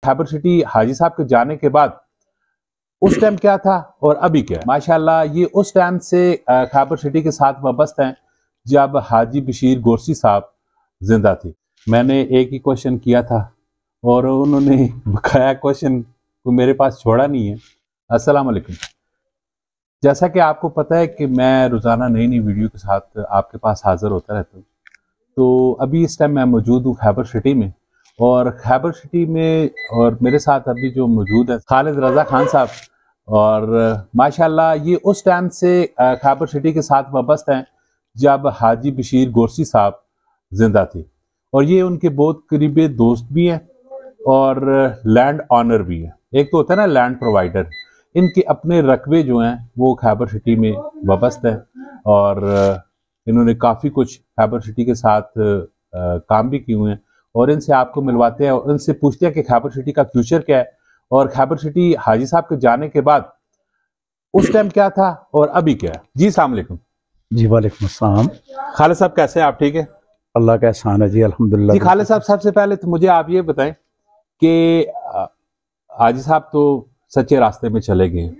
Khyber city हाजी साहब के जाने के बाद उस टाइम क्या था और अभी क्या है। माशाल्लाह ये उस टाइम से खैबर सिटी के साथ वाबस्ता हैं जब हाजी बशीर गोरसी साहब जिंदा थे। मैंने एक ही क्वेश्चन किया था और उन्होंने बकाया क्वेश्चन को मेरे पास छोड़ा नहीं है। अस्सलाम वालेकुम। जैसा कि आपको पता है कि मैं रोज़ाना नई नई वीडियो के साथ आपके पास हाजिर होता रहता हूँ, तो अभी इस टाइम मैं मौजूद हूँ खैबर सिटी में, और खैबर सिटी में और मेरे साथ अभी जो मौजूद है खालिद रज़ा खान साहब, और माशाल्लाह ये उस टाइम से खैबर सिटी के साथ वाबस्ता हैं जब हाजी बशीर गोरसी साहब जिंदा थे, और ये उनके बहुत करीबी दोस्त भी हैं और लैंड ऑनर भी हैं। एक तो होता है ना लैंड प्रोवाइडर, इनके अपने रकबे जो हैं वो खैबर सिटी में वाबस्ता हैं और इन्होंने काफ़ी कुछ खैबर सिटी के साथ काम भी किए हुए हैं, और इनसे आपको मिलवाते हैं और इनसे पूछते हैं कि खैबर सिटी का फ्यूचर क्या है और खैबर सिटी हाजी साहब के जाने के बाद उस टाइम क्या था और अभी क्या है। जी अस्सलाम वालेकुम। जी वालेकुम अस्सलाम। खालिद साहब कैसे हैं आप? ठीक है, अल्लाह का एहसान है जी, अल्हम्दुलिल्लाह। जी खालिद साहब, सबसे पहले तो मुझे आप ये बताएं कि हाजी साहब तो सच्चे रास्ते में चले गए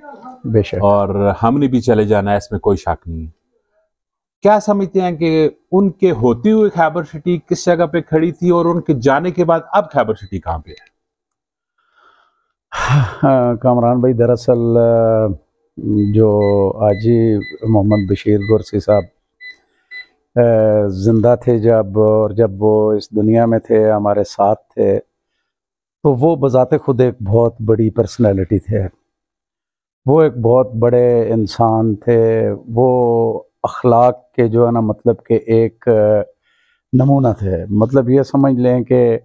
बेशक, और हमने भी चले जाना है, इसमें कोई शक नहीं है। क्या समझते हैं कि उनके होते हुए खैबर सिटी किस जगह पे खड़ी थी और उनके जाने के बाद अब खैबर सिटी कहाँ पे है? कामरान भाई, दरअसल जो हाजी मोहम्मद बशीर गोरसी साहब जिंदा थे जब, और जब वो इस दुनिया में थे, हमारे साथ थे, तो वो बजाते खुद एक बहुत बड़ी पर्सनैलिटी थे। वो एक बहुत बड़े इंसान थे। वो अखलाक के जो है ना, मतलब के एक नमूना थे। मतलब ये समझ लें कि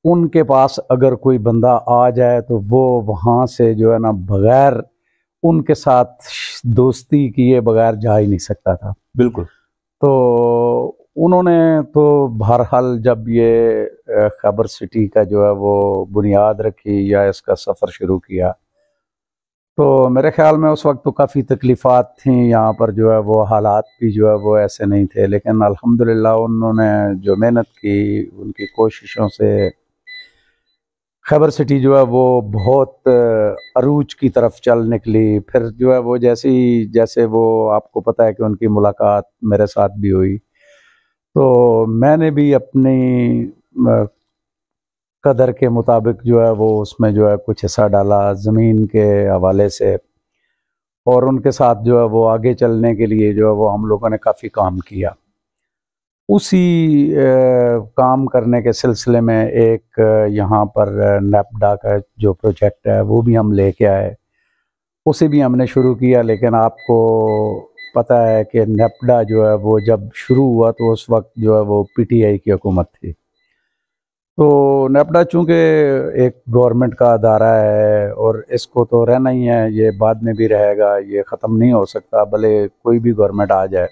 उनके पास अगर कोई बंदा आ जाए तो वो वहाँ से जो है ना, बगैर उनके साथ दोस्ती किए बगैर जा ही नहीं सकता था। बिल्कुल। तो उन्होंने तो बहरहाल जब ये खैबर सिटी का जो है वो बुनियाद रखी या इसका सफ़र शुरू किया, तो मेरे ख्याल में उस वक्त तो काफ़ी तकलीफ़ात थी यहाँ पर, जो है वो हालात भी जो है वो ऐसे नहीं थे, लेकिन अल्हम्दुलिल्लाह उन्होंने जो मेहनत की, उनकी कोशिशों से खैबर सिटी जो है वो बहुत अरूज की तरफ चल निकली। फिर जो है वो जैसे वो, आपको पता है कि उनकी मुलाकात मेरे साथ भी हुई, तो मैंने भी अपनी कदर के मुताबिक जो है वो उसमें जो है कुछ हिस्सा डाला ज़मीन के हवाले से, और उनके साथ जो है वो आगे चलने के लिए जो है वो हम लोगों ने काफ़ी काम किया। उसी काम करने के सिलसिले में एक यहाँ पर नेपडा का जो प्रोजेक्ट है वो भी हम लेके आए, उसे भी हमने शुरू किया। लेकिन आपको पता है कि नेपडा जो है वो जब शुरू हुआ तो उस वक्त जो है वो पीटीआई की हुकूमत थी। तो नेपडा चूँकि एक गवर्नमेंट का अदारा है और इसको तो रहना ही है, ये बाद में भी रहेगा, ये ख़त्म नहीं हो सकता, भले कोई भी गवर्नमेंट आ जाए,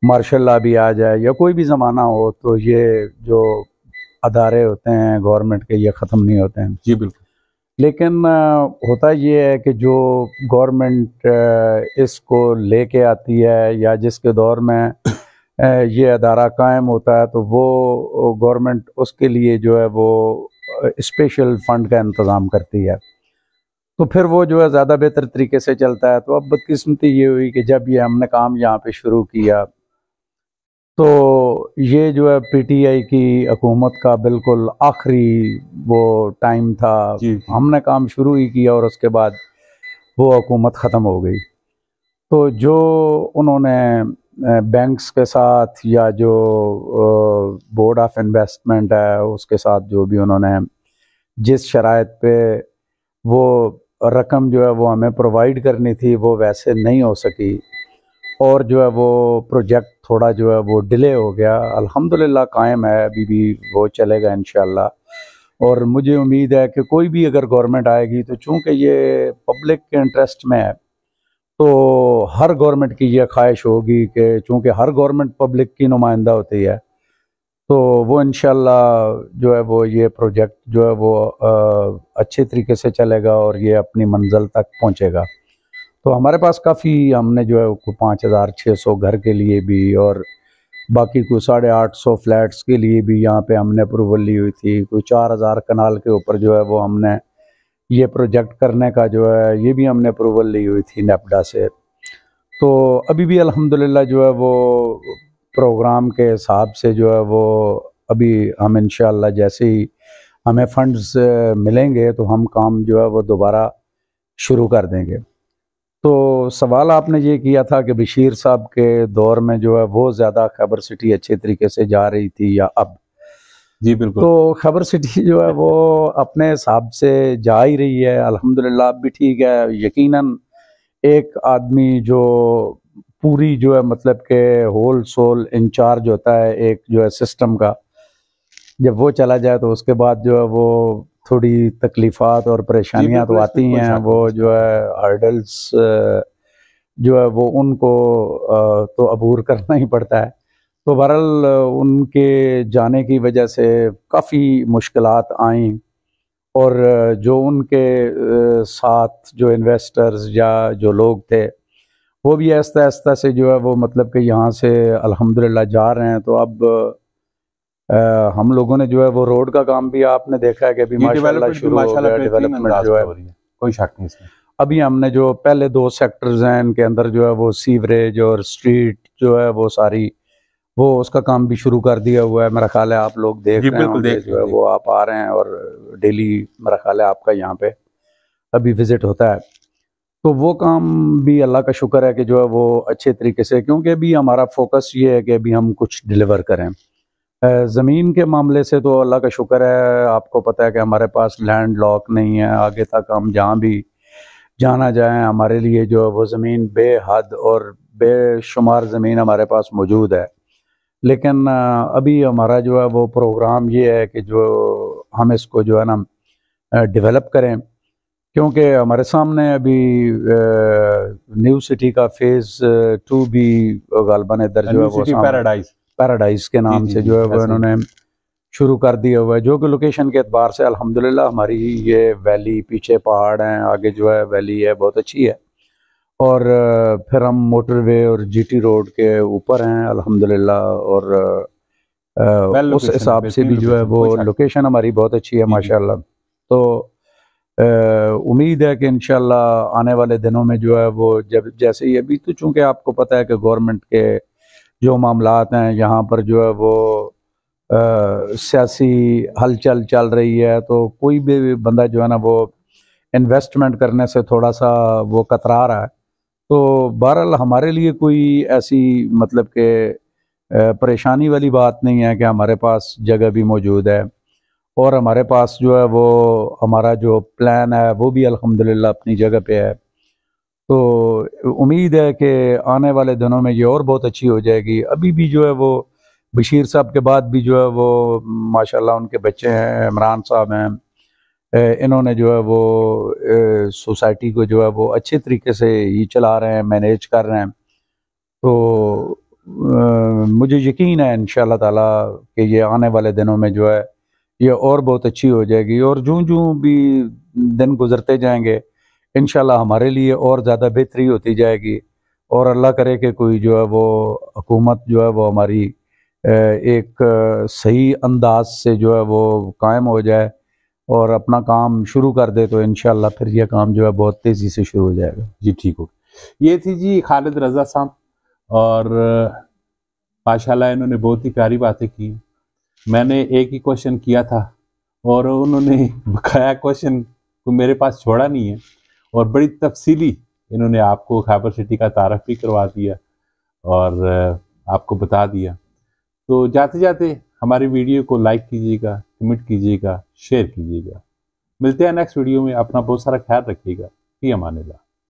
मार्शल लॉ भी आ जाए या कोई भी ज़माना हो, तो ये जो अदारे होते हैं गवर्नमेंट के, ये ख़त्म नहीं होते हैं। जी बिल्कुल। लेकिन होता ये है कि जो गवर्नमेंट इसको लेके आती है या जिसके दौर में ये अदारा कायम होता है, तो वो गवर्नमेंट उसके लिए जो है वो स्पेशल फ़ंड का इंतज़ाम करती है, तो फिर वो जो है ज़्यादा बेहतर तरीके से चलता है। तो अब बदकिस्मती ये हुई कि जब ये हमने काम यहाँ पे शुरू किया, तो ये जो है पीटीआई की हुकूमत का बिल्कुल आखिरी वो टाइम था। हमने काम शुरू ही किया और उसके बाद वो हुकूमत ख़त्म हो गई। तो जो उन्होंने बैंक्स के साथ या जो बोर्ड ऑफ इन्वेस्टमेंट है उसके साथ जो भी उन्होंने जिस शराइत पे वो रकम जो है वो हमें प्रोवाइड करनी थी, वो वैसे नहीं हो सकी, और जो है वो प्रोजेक्ट थोड़ा जो है वो डिले हो गया। अल्हम्दुलिल्लाह कायम है, अभी भी वो चलेगा इंशाअल्लाह। और मुझे उम्मीद है कि कोई भी अगर गवर्नमेंट आएगी, तो चूँकि ये पब्लिक के इंटरेस्ट में है, तो हर गवर्नमेंट की ये ख्वाहिश होगी कि चूँकि हर गवर्नमेंट पब्लिक की नुमाइंदा होती है, तो वो इंशाअल्लाह जो है वो ये प्रोजेक्ट जो है वो अच्छे तरीके से चलेगा और ये अपनी मंजिल तक पहुँचेगा। तो हमारे पास काफ़ी, हमने जो है 5600 घर के लिए भी और बाकी कोई 850 फ्लैट्स के लिए भी यहाँ पे हमने अप्रूवल ली हुई थी। कोई 4000 कनाल के ऊपर जो है वो हमने ये प्रोजेक्ट करने का जो है ये भी हमने अप्रूवल ली हुई थी नेपडा से। तो अभी भी अल्हम्दुलिल्लाह जो है वो प्रोग्राम के हिसाब से जो है वो अभी हम इंशाअल्लाह जैसे ही हमें फंड्स मिलेंगे तो हम काम जो है वो दोबारा शुरू कर देंगे। तो सवाल आपने ये किया था कि बशीर साहब के दौर में जो है वो ज़्यादा खैबर सिटी अच्छे तरीके से जा रही थी या अब? जी बिल्कुल। तो खैबर सिटी जो है वो अपने हिसाब से जा ही रही है अल्हम्दुलिल्लाह, अब भी ठीक है। यकीनन एक आदमी जो पूरी जो है मतलब के होल सोल इंचार्ज होता है एक जो है सिस्टम का, जब वो चला जाए तो उसके बाद जो है वो थोड़ी तकलीफ़ात और परेशानियां तो आती हैं। वो जो है हर्डल्स जो है वो उनको तो अबूर करना ही पड़ता है। तो बहरहाल उनके जाने की वजह से काफ़ी मुश्किलात आई और जो उनके साथ जो इन्वेस्टर्स या जो लोग थे वो भी आहिस्ता आहिस्ता से जो है वो मतलब कि यहाँ से अल्हम्दुलिल्लाह जा रहे हैं। तो अब हम लोगों ने जो है वो रोड का काम भी आपने देखा है कि अभी माशाल्लाह शुरू हो गया, डेवलपमेंट जो है कोई शक नहीं इसमें। अभी हमने जो पहले 2 सेक्टर्स हैं इनके अंदर जो है वो सीवरेज और स्ट्रीट जो है वो सारी वो उसका काम भी शुरू कर दिया हुआ है। मेरा ख्याल है आप लोग देख रहे होंगे जो है वो आप आ रहे हैं और डेली मेरा ख्याल है आपका यहाँ पे अभी विजिट होता है। तो वो काम भी अल्लाह का शुक्र है कि जो है वो अच्छे तरीके से, क्योंकि अभी हमारा फोकस ये है कि अभी हम कुछ डिलीवर करें। ज़मीन के मामले से तो अल्लाह का शुक्र है, आपको पता है कि हमारे पास लैंड लॉक नहीं है। आगे तक हम जहाँ भी जाना जाएं हमारे लिए जो है वो ज़मीन बेहद और बेशुमार ज़मीन हमारे पास मौजूद है। लेकिन अभी हमारा जो है वो प्रोग्राम ये है कि जो हम इसको जो है ना डेवलप करें, क्योंकि हमारे सामने अभी न्यू सिटी का फेज़ 2 भी गालबन इधर जो है वो पैराडाइज के नाम से जो है वो इन्होंने शुरू कर दिया हुआ है, जो कि लोकेशन के एतबार से अल्हम्दुलिल्लाह हमारी ये वैली, पीछे पहाड़ हैं, आगे जो है वैली है बहुत अच्छी है। और फिर हम मोटरवे और जीटी रोड के ऊपर हैं अल्हम्दुलिल्लाह और उस हिसाब से भी जो है वो लोकेशन हमारी बहुत अच्छी है माशाल्लाह। तो उम्मीद है कि इंशाल्लाह आने वाले दिनों में जो है वो जब जैसे ही अभी तो चूँकि आपको पता है कि गवर्नमेंट के जो मामलात हैं यहाँ पर जो है वो सियासी हलचल चल रही है, तो कोई भी बंदा जो है ना वो इन्वेस्टमेंट करने से थोड़ा सा वो कतरा रहा है। तो बहरहाल हमारे लिए कोई ऐसी मतलब के परेशानी वाली बात नहीं है कि हमारे पास जगह भी मौजूद है और हमारे पास जो है वो हमारा जो प्लान है वो भी अल्हम्दुलिल्लाह अपनी जगह पे है। तो उम्मीद है कि आने वाले दिनों में ये और बहुत अच्छी हो जाएगी। अभी भी जो है वो बशीर साहब के बाद भी जो है वो माशाल्लाह उनके बच्चे हैं, इमरान साहब हैं, इन्होंने जो है वो सोसाइटी को जो है वो अच्छे तरीके से ही चला रहे हैं, मैनेज कर रहे हैं। तो मुझे यकीन है इंशाअल्लाह ताला कि ये आने वाले दिनों में जो है ये और बहुत अच्छी हो जाएगी और जूं भी दिन गुजरते जाएंगे इंशाअल्लाह हमारे लिए और ज़्यादा बेहतरी होती जाएगी और अल्लाह करे कि कोई जो है वो हुकूमत जो है वो हमारी एक सही अंदाज से जो है वो कायम हो जाए और अपना काम शुरू कर दे, तो इंशाअल्लाह फिर यह काम जो है बहुत तेज़ी से शुरू हो जाएगा। जी ठीक हो। ये थी जी खालिद रज़ा साहब और माशाल्लाह इन्होंने बहुत ही प्यारी बातें की। मैंने एक ही क्वेश्चन किया था और उन्होंने बकाया क्वेश्चन को मेरे पास छोड़ा नहीं है और बड़ी तफसीली इन्होंने आपको खैबर सिटी का तारफ़ भी करवा दिया और आपको बता दिया। तो जाते जाते हमारी वीडियो को लाइक कीजिएगा, कमेंट कीजिएगा, शेयर कीजिएगा। मिलते हैं नेक्स्ट वीडियो में। अपना बहुत सारा ख्याल रखिएगा। फी अमानिल्लाह।